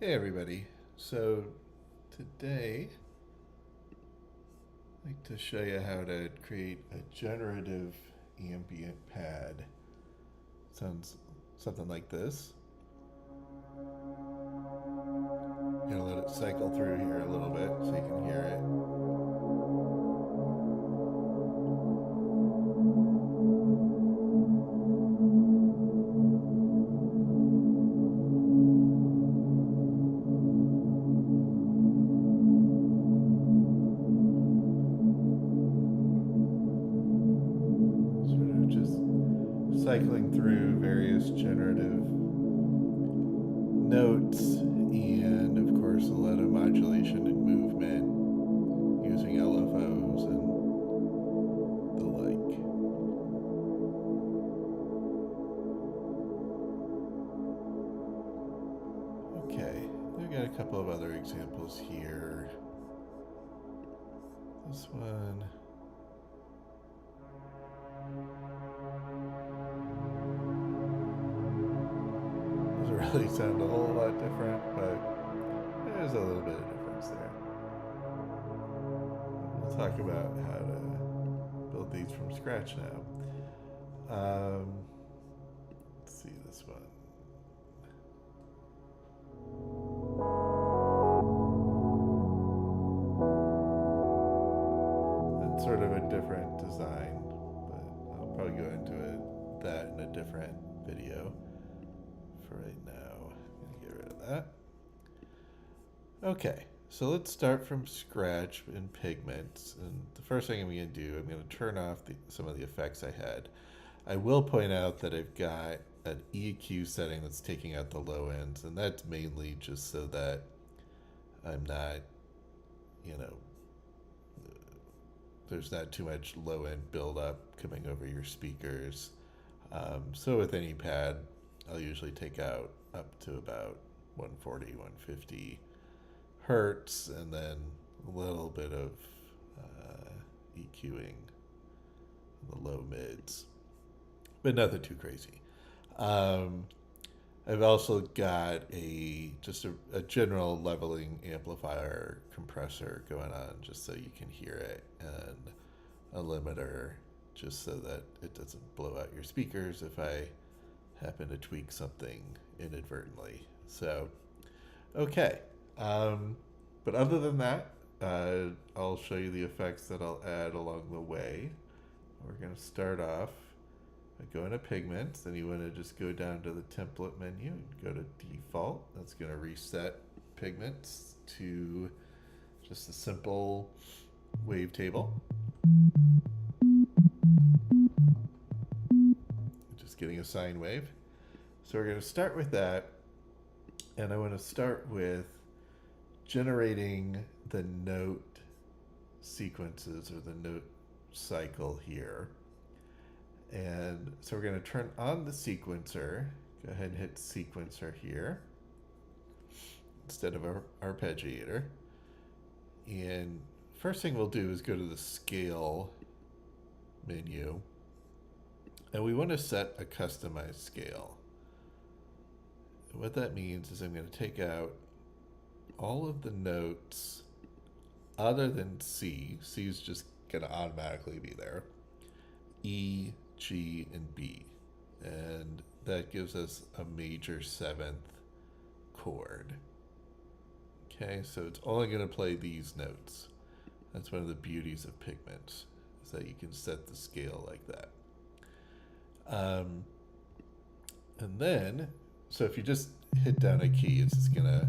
Hey everybody. So today I'd like to show you how to create a generative ambient pad. Sounds something like this. I'm gonna let it cycle through here a little bit so you can hear it. Sort of just cycling through various generative notes and of course a lot of modulation and movement using LFOs and the like. Okay, we've got a couple of other examples here. This one doesn't really sound a whole lot different, but there's a little bit of difference there. We'll talk about how to build these from scratch now. Let's see this one. It's sort of a different design, but I'll probably go into that in a different video. For right now, I'm going to get rid of that. Okay, so let's start from scratch in Pigments. And the first thing I'm going to do, I'm going to turn off some of the effects I had. I will point out that I've got an EQ setting that's taking out the low ends, and that's mainly just so that I'm not, there's not too much low end buildup coming over your speakers. So with any pad, I'll usually take out up to about 140, 150 hertz, and then a little bit of EQing the low mids, but nothing too crazy. I've also got just a general leveling amplifier compressor going on just so you can hear it, and a limiter just so that it doesn't blow out your speakers if I happen to tweak something inadvertently. So, okay. But other than that, I'll show you the effects that I'll add along the way. We're going to start off by going to Pigments. Then you want to just go down to the template menu and go to Default. That's going to reset Pigments to just a simple wavetable. Just getting a sine wave. So we're going to start with that, and I want to start with generating the note sequences or the note cycle here. And so we're going to turn on the sequencer. Go ahead and hit sequencer here instead of our arpeggiator. And first thing we'll do is go to the scale menu, and we want to set a customized scale. And what that means is I'm going to take out all of the notes other than C. C is just going to automatically be there. E, G, and B. And that gives us a major seventh chord. Okay, so it's only going to play these notes. That's one of the beauties of Pigments, is that you can set the scale like that. And then, so if you just hit down a key, it's just going to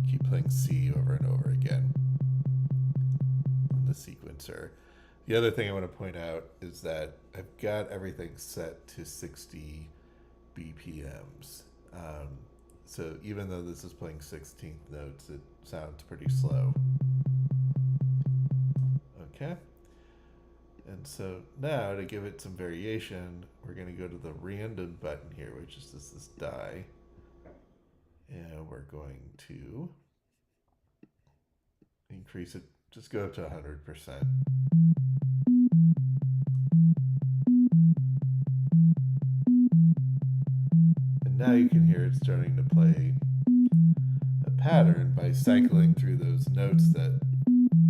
keep playing C over and over again in the sequencer. The other thing I want to point out is that I've got everything set to 60 BPMs. So even though this is playing 16th notes, it sounds pretty slow. Okay. And so now to give it some variation, we're going to go to the random button here, which is just this die. And we're going to increase it, just go up to 100%. And now you can hear it starting to play a pattern by cycling through those notes that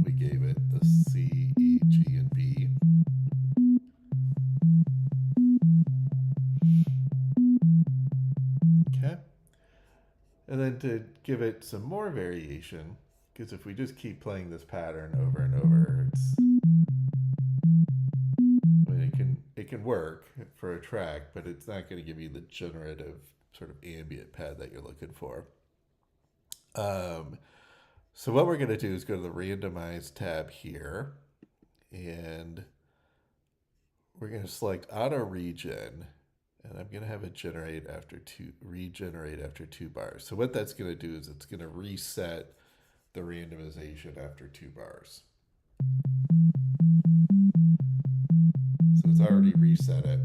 we gave it, the C, E, G, and B. Okay. And then to give it some more variation, because if we just keep playing this pattern over and over, it can work for a track, but it's not going to give you the generative sort of ambient pad that you're looking for. So what we're going to do is go to the randomize tab here, and we're going to select auto regen, and I'm going to have it regenerate after 2 bars. So what that's going to do is it's going to reset the randomization after 2 bars. So it's already reset it.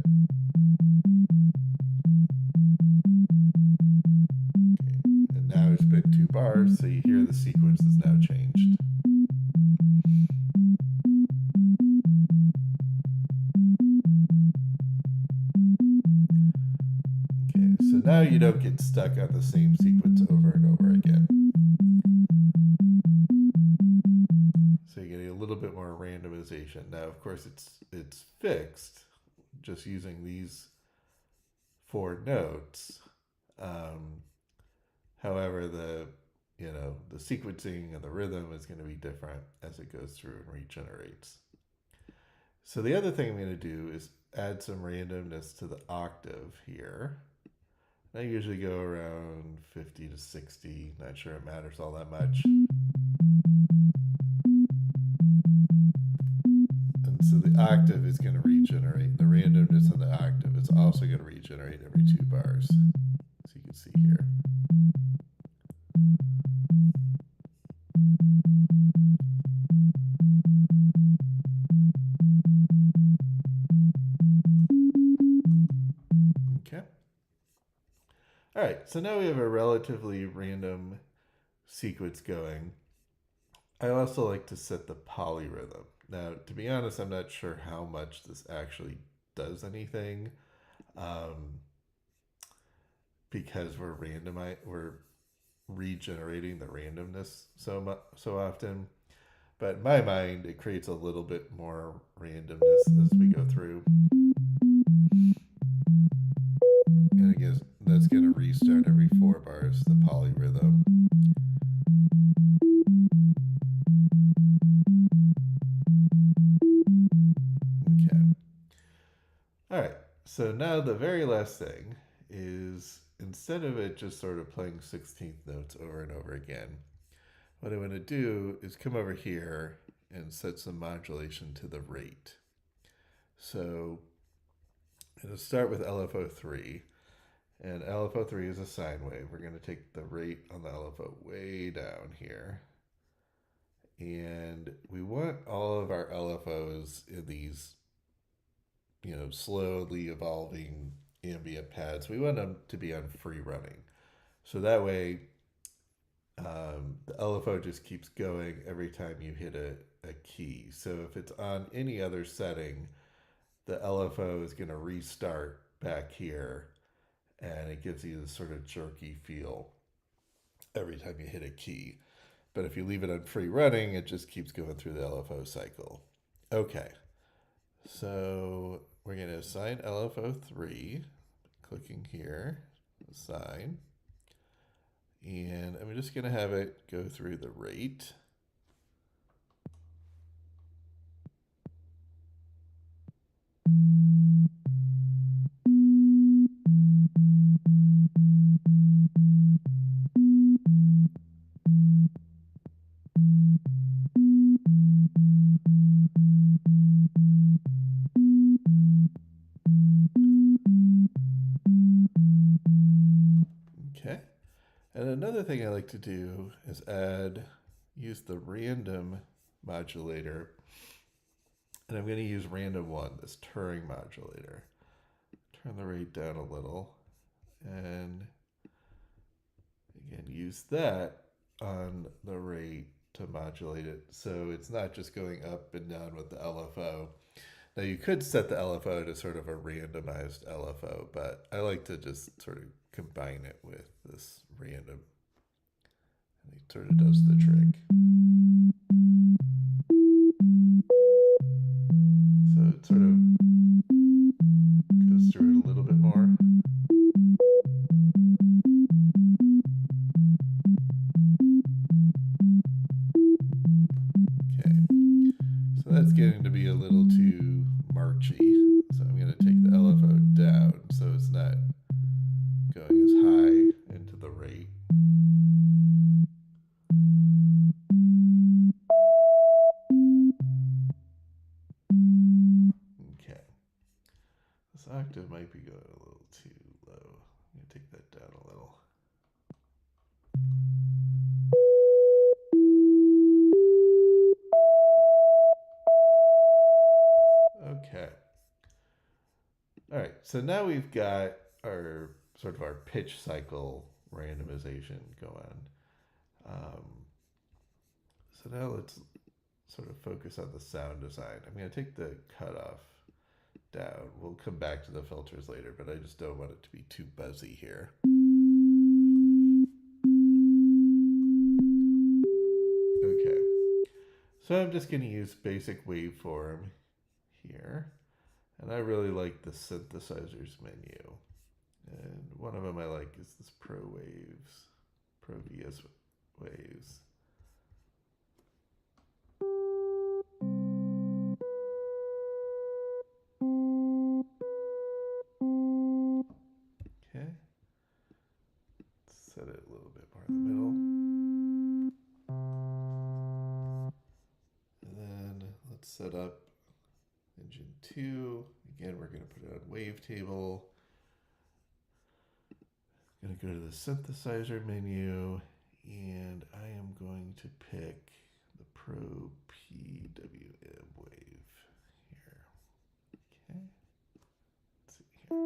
Okay. And now it's been 2 bars, so you hear the sequence is now changed. Okay, so now you don't get stuck on the same sequence over and over again. So you're getting a little bit more randomization. Now, of course, it's fixed just using these 4 notes. However, the sequencing and the rhythm is going to be different as it goes through and regenerates. So the other thing I'm going to do is add some randomness to the octave here. I usually go around 50 to 60. Not sure it matters all that much. And so the octave is going to regenerate. The randomness on the octave is also going to regenerate every 2 bars. So you can see here. Okay. All right, so now we have a relatively random sequence going. I also like to set the polyrhythm. Now, to be honest, I'm not sure how much this actually does anything, because we're regenerating the randomness so often. But in my mind, it creates a little bit more randomness as we go through. And I guess that's going to restart every 4 bars, the polyrhythm. Okay. All right. So now the very last thing is, instead of it just sort of playing 16th notes over and over again, what I'm going to do is come over here and set some modulation to the rate. So I'm going to start with LFO3. And LFO3 is a sine wave. We're going to take the rate on the LFO way down here. And we want all of our LFOs in these, slowly evolving ambient pads. We want them to be on free running. So that way, the LFO just keeps going every time you hit a key. So if it's on any other setting, the LFO is going to restart back here, and it gives you this sort of jerky feel every time you hit a key. But if you leave it on free running, it just keeps going through the LFO cycle. Okay, so we're going to assign LFO3, clicking here, assign, and I'm just going to have it go through the rate. Okay. And another thing I like to do is use the random modulator. And I'm going to use random 1, this Turing modulator. Turn the rate down a little. And again, use that on the rate to modulate it, so it's not just going up and down with the LFO. Now you could set the LFO to sort of a randomized LFO, but I like to just sort of combine it with this random And it sort of does the trick. So it sort of goes through it a little bit more. Okay, so that's getting to be a little too marchy. So I'm going to take the LFO down so it's not going as high into the rate. Okay. This octave might be going a little too low. I'm going to take that down a little. Okay. All right, so now we've got our sort of our pitch cycle randomization going. So now let's sort of focus on the sound design. I'm going to take the cutoff down. We'll come back to the filters later, but I just don't want it to be too buzzy here. Okay, so I'm just going to use basic waveform here. And I really like the synthesizers menu. And one of them I like is this Pro VS Waves. Okay. Set it a little bit more in the middle. And then let's set up engine 2. Again, we're going to put it on wavetable. I'm going to go to the synthesizer menu, and I am going to pick the Pro PWM wave here. Okay. Let's see here.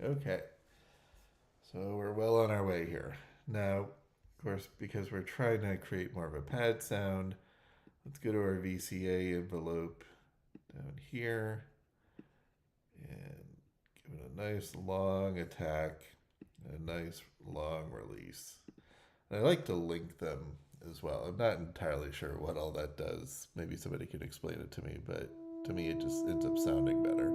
Okay, so we're well on our way here. Now, of course, because we're trying to create more of a pad sound, let's go to our VCA envelope down here and give it a nice long attack and a nice long release. And I like to link them as well. I'm not entirely sure what all that does. Maybe somebody can explain it to me, but to me it just ends up sounding better.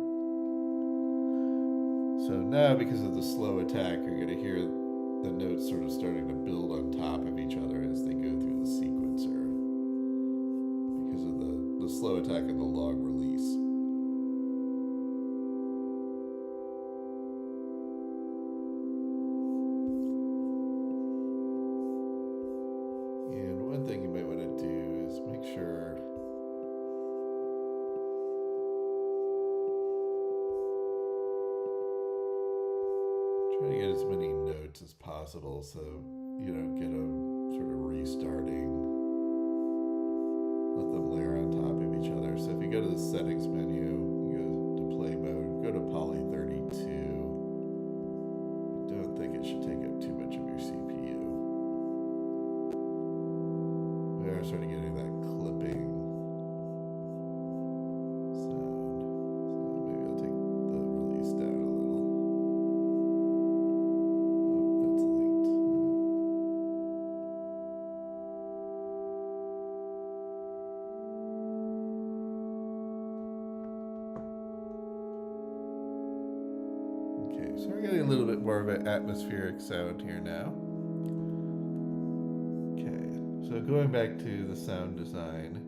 So now, because of the slow attack, you're going to hear the notes sort of starting to build on top of each other as they go through the sequencer because of the slow attack and the long release. And one thing you might want to do is make sure try to get as many notes as possible so you don't get them sort of restarting. Let them layer on top of each other. So if you go to the settings menu, you go to play mode, go to poly 32. I don't think it should take up too much of your CPU. We are sort of getting that clipping sound. So maybe I'll take the release down a little. That's linked. Okay, so we're getting a little bit more of an atmospheric sound here now. Okay, so going back to the sound design,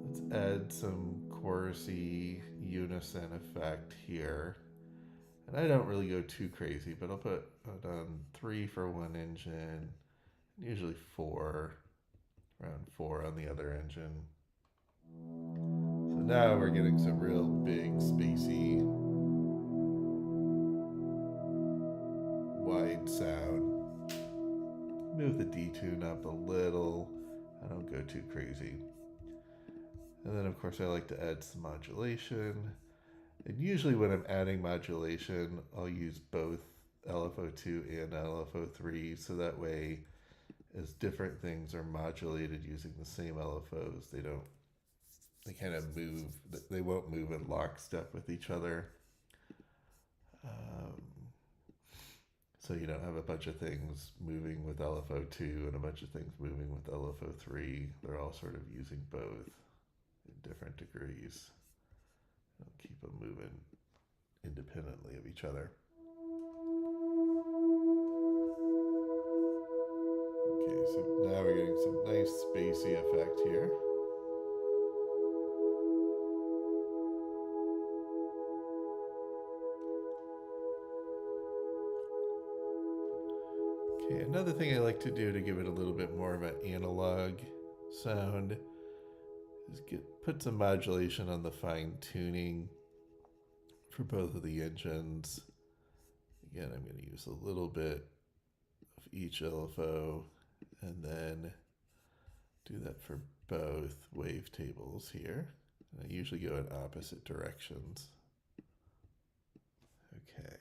let's add some chorusy unison effect here. And I don't really go too crazy, but I'll put on 3 for one engine, usually 4, around 4 on the other engine. So now we're getting some real big, spacey, wide sound. Move the detune up a little. I don't go too crazy. And then, of course, I like to add some modulation. And usually when I'm adding modulation, I'll use both LFO2 and LFO3, so that way as different things are modulated using the same LFOs, they kind of move, they won't move in lockstep with each other. So you don't have a bunch of things moving with LFO2 and a bunch of things moving with LFO3. They're all sort of using both in different degrees. Don't keep them moving independently of each other. Okay, so now we're getting some nice spacey effect here. Okay, another thing I like to do to give it a little bit more of an analog sound is put some modulation on the fine tuning for both of the engines. Again, I'm going to use a little bit of each LFO and then do that for both wavetables here. And I usually go in opposite directions. Okay.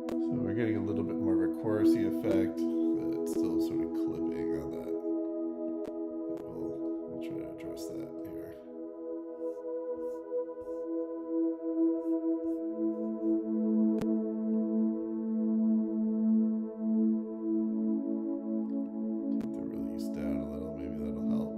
So we're getting a little bit more of a chorusy effect, but it's still sort of clipping on that. We'll try to address that here. Take the release down a little, maybe that'll help.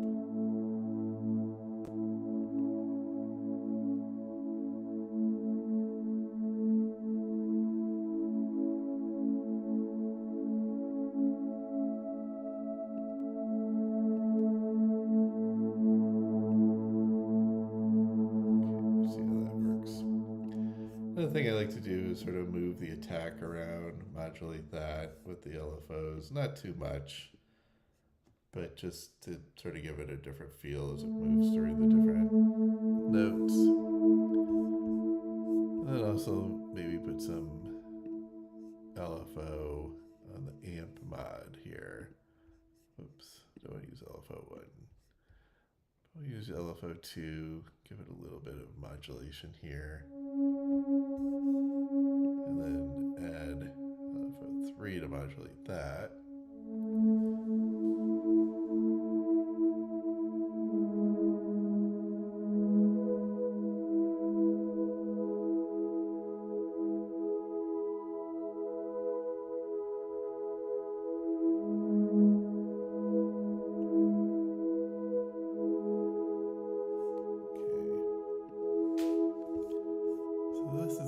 Another thing I like to do is sort of move the attack around, modulate that with the LFOs. Not too much, but just to sort of give it a different feel as it moves through the different notes. And then also maybe put some LFO on the amp mod here. Oops, don't want to use LFO1. I'll use LFO2, give it a little bit of modulation here. And then add LFO3 to modulate that.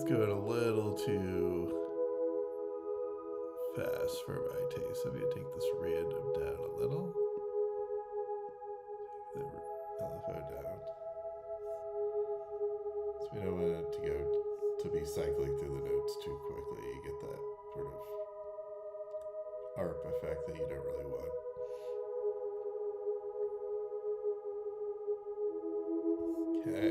Going a little too fast for my taste. I'm going to take this random down a little. Take the LFO down. So we don't want it to be cycling through the notes too quickly. You get that sort of ARP effect that you don't really want. Okay.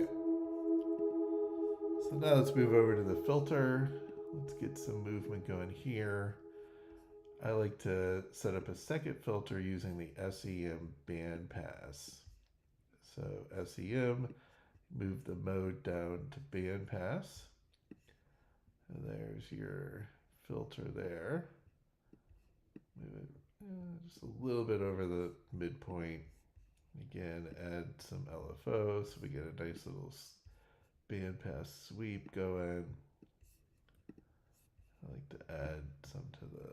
So now let's move over to the filter. Let's get some movement going here. I like to set up a second filter using the SEM bandpass. So SEM, move the mode down to bandpass. And there's your filter there. Move it just a little bit over the midpoint. Again, add some LFO so we get a nice little bandpass sweep going. I like to add some to the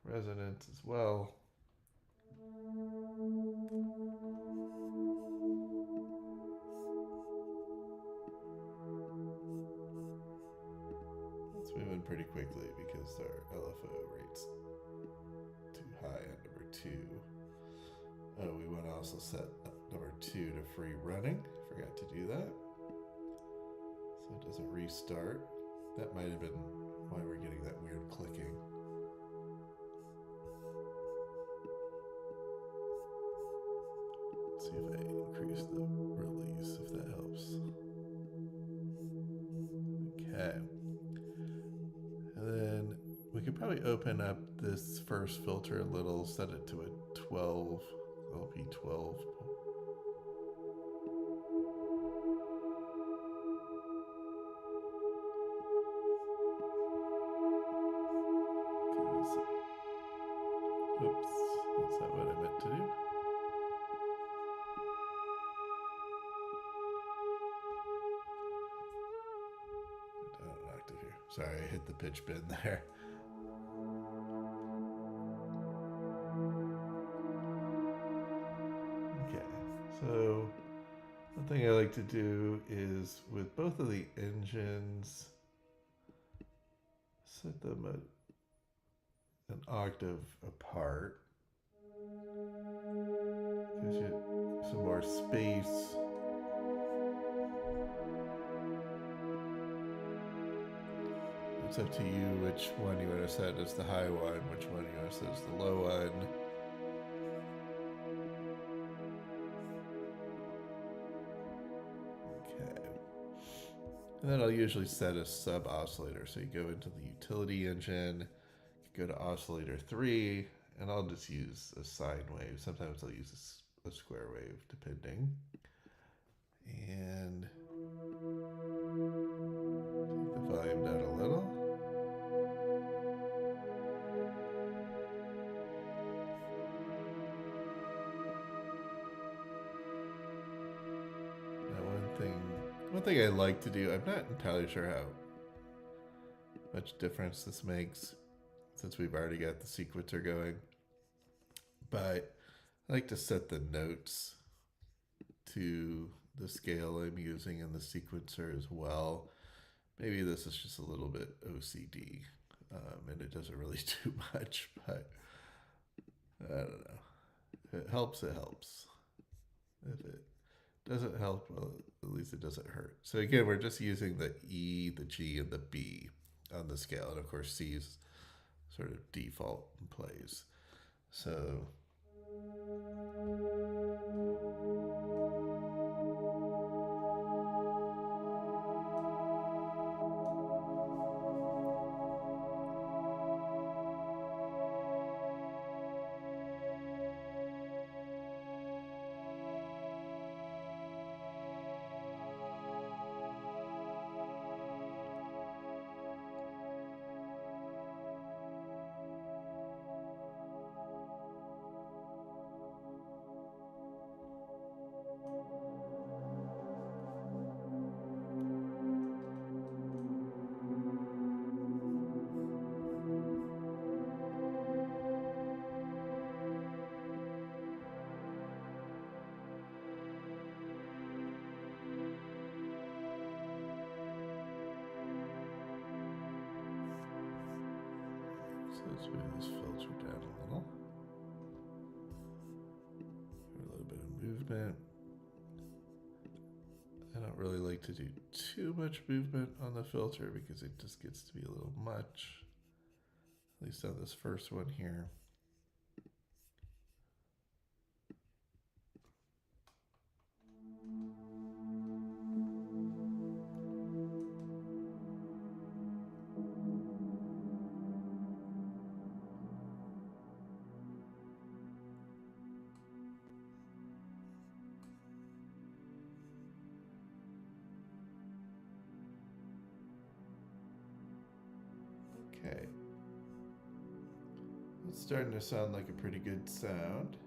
resonance as well. Let's move in pretty quickly because our LFO rate's too high on number 2. Oh, we want to also set number 2 to free running. Forgot to do that. So it doesn't restart. That might have been why we're getting that weird clicking. Let's see if I increase the release, if that helps. Okay. And then we could probably open up this first filter a little, set it to a 12, LP12. Oops, that's not what I meant to do. Octave here. Sorry, I hit the pitch bend there. Okay, so one thing I like to do is with both of the engines, set them at an octave apart. Gives you some more space. It's up to you which one you want to set as the high one, which one you want to set as the low one. Okay. And then I'll usually set a sub oscillator. So you go into the utility engine, you go to oscillator 3, and I'll just use a sine wave. Sometimes I'll use a square wave, depending. And take the volume down a little. One thing I like to do, I'm not entirely sure how much difference this makes since we've already got the sequencer going, but I like to set the notes to the scale I'm using in the sequencer as well. Maybe this is just a little bit OCD, and it doesn't really do much, but I don't know. If it helps, it helps. If it doesn't help, well, at least it doesn't hurt. So again, we're just using the E, the G, and the B on the scale. And of course, C is sort of default and plays. So let's move this filter down a little. A little bit of movement. I don't really like to do too much movement on the filter because it just gets to be a little much. At least on this first one here. Okay. It's starting to sound like a pretty good sound.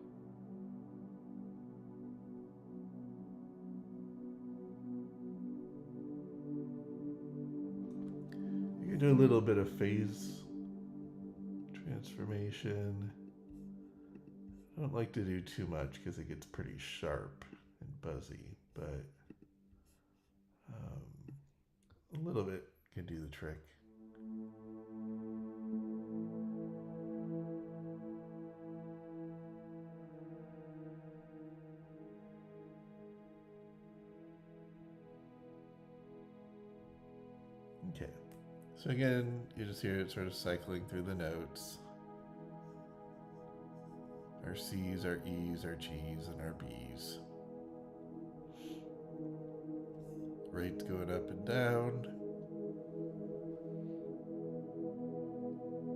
You can do a little bit of phase transformation. I don't like to do too much because it gets pretty sharp and buzzy, but a little bit can do the trick. Okay, so again, you just hear it sort of cycling through the notes. Our C's, our E's, our G's, and our B's. Rates going up and down.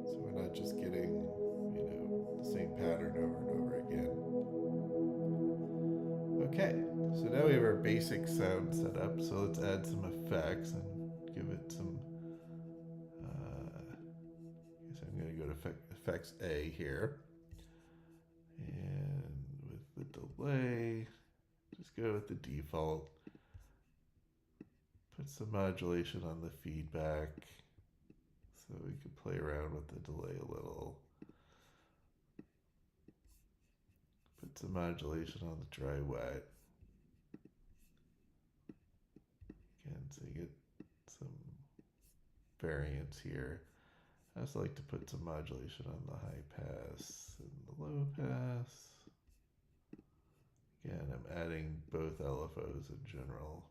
So we're not just getting, the same pattern over and over again. Okay, so now we have our basic sound set up. So let's add some effects and give it some, I guess I'm going to go go to effects A here. And with the delay, just go with the default. Put some modulation on the feedback so we can play around with the delay a little. Put some modulation on the dry wet. Again, so you get some variance here. I also like to put some modulation on the high pass and the low pass. Again, I'm adding both LFOs in general.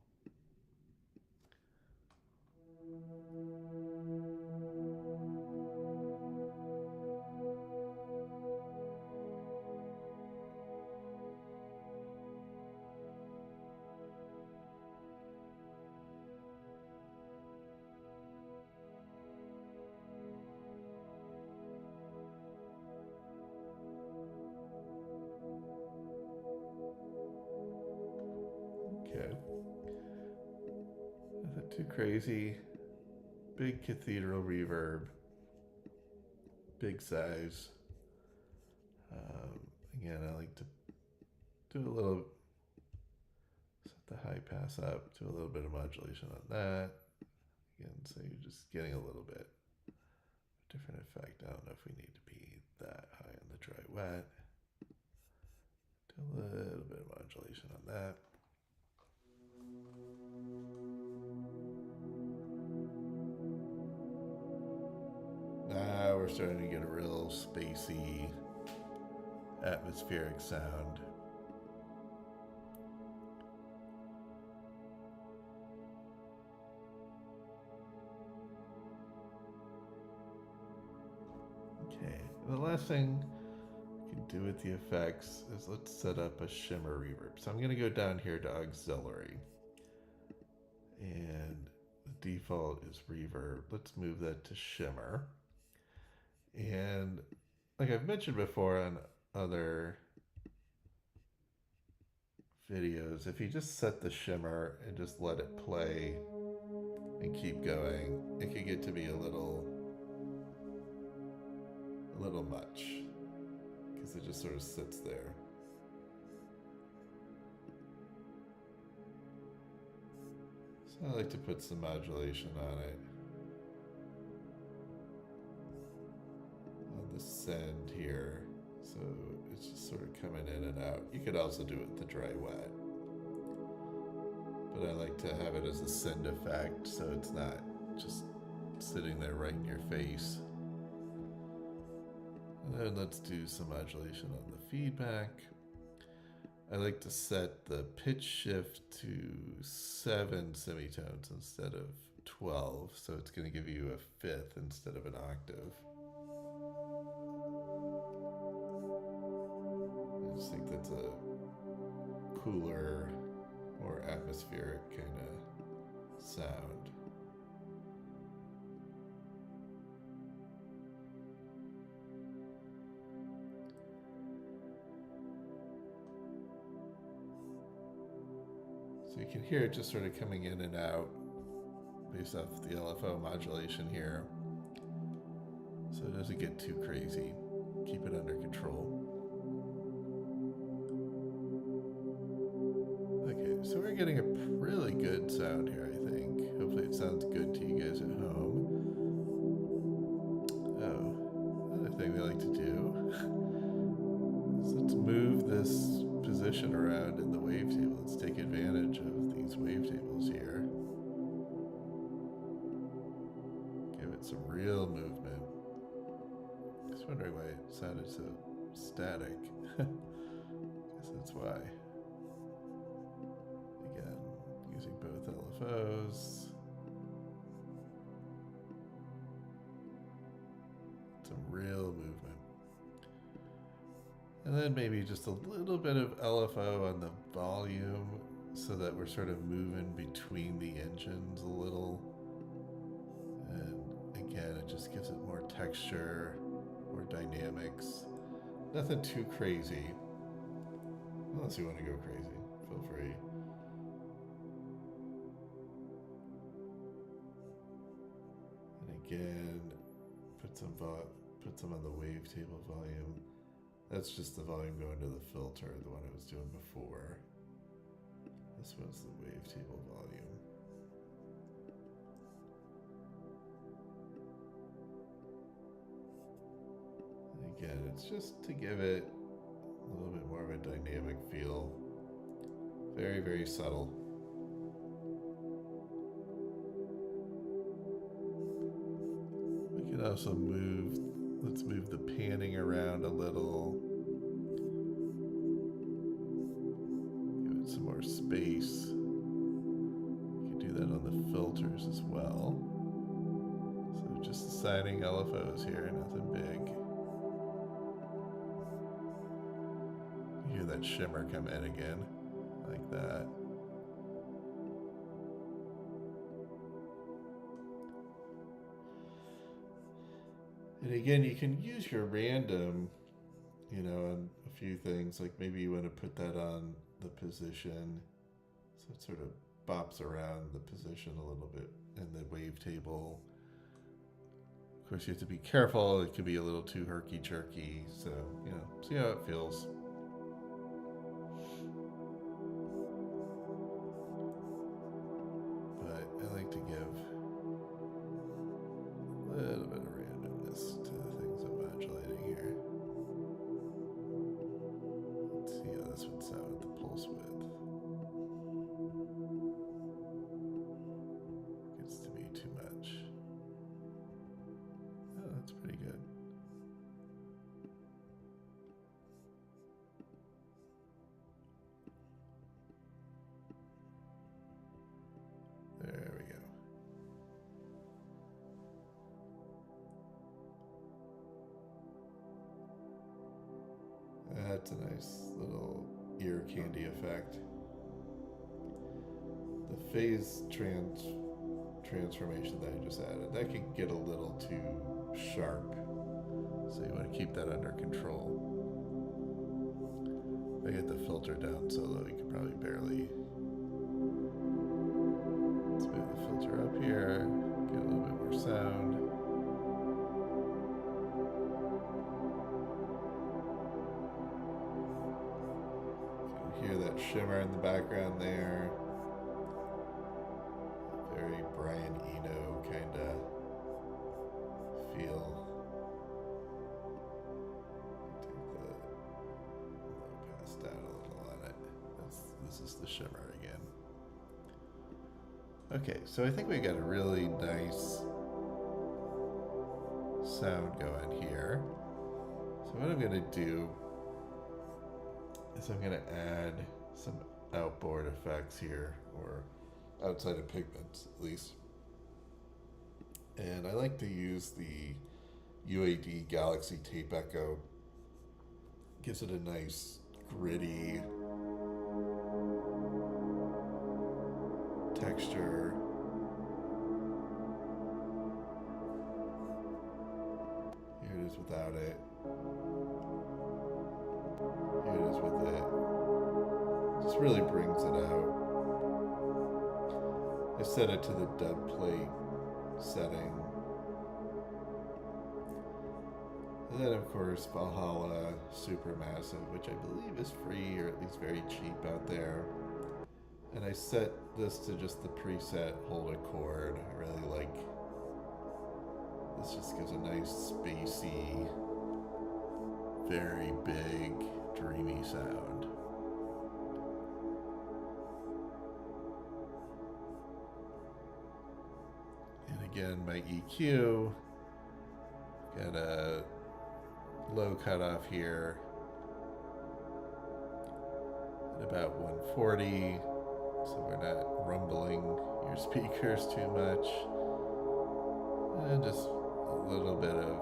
Okay. Nothing too crazy. Big cathedral reverb. Big size. Again, I like to do a little, set the high pass up, do a little bit of modulation on that. Again, so you're just getting a little bit different effect. I don't know if we need to be that high on the dry wet. Do a little bit of modulation on that. Now we're starting to get a real spacey, atmospheric sound. Okay, the last thing we can do with the effects is let's set up a shimmer reverb. So I'm going to go down here to auxiliary. And the default is reverb. Let's move that to shimmer. And like I've mentioned before on other videos, if you just set the shimmer and just let it play and keep going, it can get to be a little much because it just sort of sits there. So I like to put some modulation on it. On the send here. So it's just sort of coming in and out. You could also do it with the dry wet. But I like to have it as a send effect so it's not just sitting there right in your face. And then let's do some modulation on the feedback. I like to set the pitch shift to 7 semitones instead of 12, so it's going to give you a fifth instead of an octave. I just think that's a cooler, more atmospheric kind of sound. So you can hear it just sort of coming in and out based off the LFO modulation here. So it doesn't get too crazy. Keep it under control. Okay, so we're getting a really good sound here, I think. Hopefully it sounds good to you guys at home. Oh, another thing we like to do is let's move this position around in the wavetable. Let's take advantage of these wavetables here. Give it some real movement. Just wondering why it sounded so static. Guess that's why. Again, using both LFOs. Some real movement. And then maybe just a little bit of LFO on the volume so that we're sort of moving between the engines a little. And again, it just gives it more texture, more dynamics. Nothing too crazy. Unless you want to go crazy, feel free. And again, put put some on the wavetable volume. That's just the volume going to the filter, the one I was doing before. This one's the wavetable volume. And again, it's just to give it a little bit more of a dynamic feel. Very, very subtle. We can also move, let's move the panning around a little. Give it some more space. You can do that on the filters as well. So just assigning LFOs here, nothing big. You hear that shimmer come in again, like that. And again, you can use your random, you know, on a few things, like maybe you want to put that on the position, so it sort of bops around the position a little bit in the wavetable. Of course, you have to be careful. It could be a little too herky-jerky, so, you know, see how it feels. But I like to give a little bit of randomness to the things I'm modulating here. Let's see how this would sound with the pulse width. Gets to be too much. Oh, that's pretty good. There we go. That's a nice little ear candy effect. The phase transformation that I just added, that could get a little too sharp. So you want to keep that under control. If I get the filter down so low, you could probably barely. Let's move the filter up here, get a little bit more sound. Hear that shimmer in the background there. Very Brian Eno kind of feel. Take the low pass down a little on it. This is the shimmer again. Okay, so I think we got a really nice sound going here. So what I'm going to do is I'm going to add some outboard effects here, or outside of Pigments at least. And I like to use the UAD Galaxy Tape Echo. Gives it a nice gritty texture. Here it is without it. Here it is with it. Just really brings it out. I set it to the dub plate setting. And then of course Valhalla Supermassive, which I believe is free or at least very cheap out there. And I set this to just the preset hold a chord. I really like this, just gives a nice spacey, very big, dreamy sound. And again, my EQ, got a low cutoff here at about 140, so we're not rumbling your speakers too much. And just a little bit of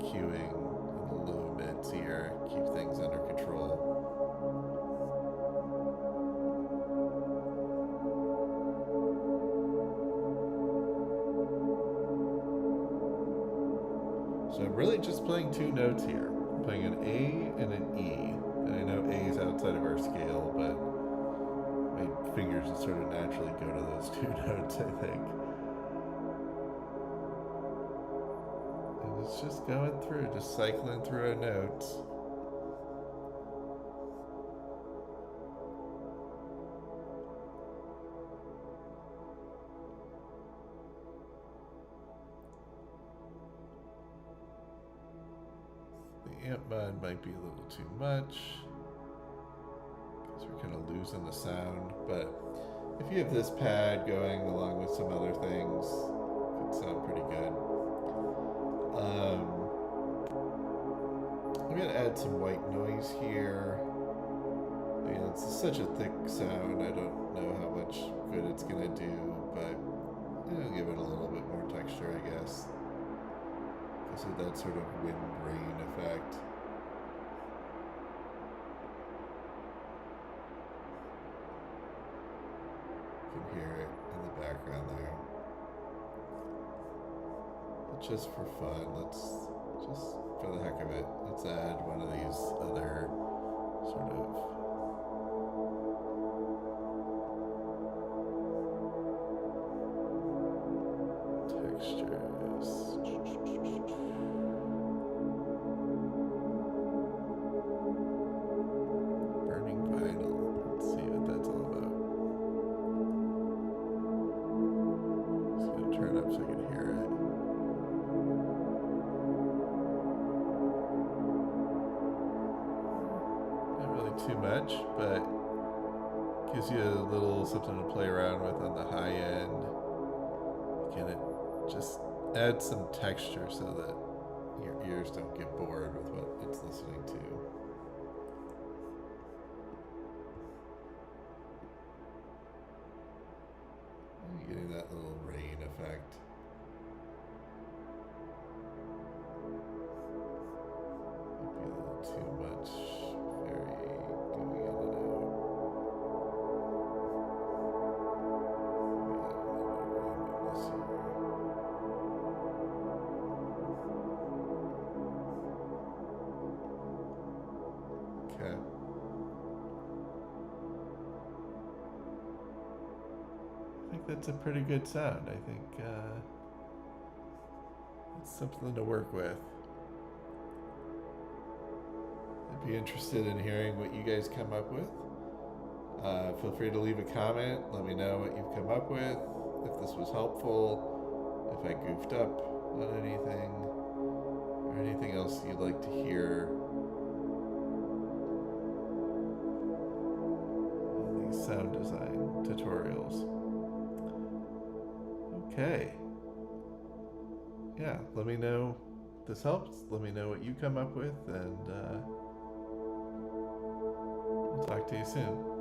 EQing in the low mids here, keep things under control. So I'm really just playing two notes here. I'm playing an A and an E. And I know A is outside of our scale, but my fingers just sort of naturally go to those two notes, I think. It's just going through, just cycling through our notes. The amp mod might be a little too much because we're kind of losing the sound, but if you have this pad going along with some other things, it could sound pretty good. I'm going to add some white noise here. I mean, it's such a thick sound, I don't know how much good it's going to do, but it'll give it a little bit more texture, I guess. Because of that sort of wind-rain effect. You can hear it in the background there. But just for fun, just for the heck of it, let's add one of these other sort of textures. Burning vinyl. Let's see what that's all about. Just gonna turn it up so I can hear it. Too much, but gives you a little something to play around with on the high end. Again, it just adds some texture so that your ears don't get bored with what it's listening to. And you're getting that little rain effect. Might be a little too much. That's a pretty good sound. I think it's something to work with. I'd be interested in hearing what you guys come up with. Feel free to leave a comment. Let me know what you've come up with, if this was helpful, if I goofed up on anything, or anything else you'd like to hear. These sound design tutorials. Okay. Yeah, let me know if this helps. Let me know what you come up with, and we'll talk to you soon.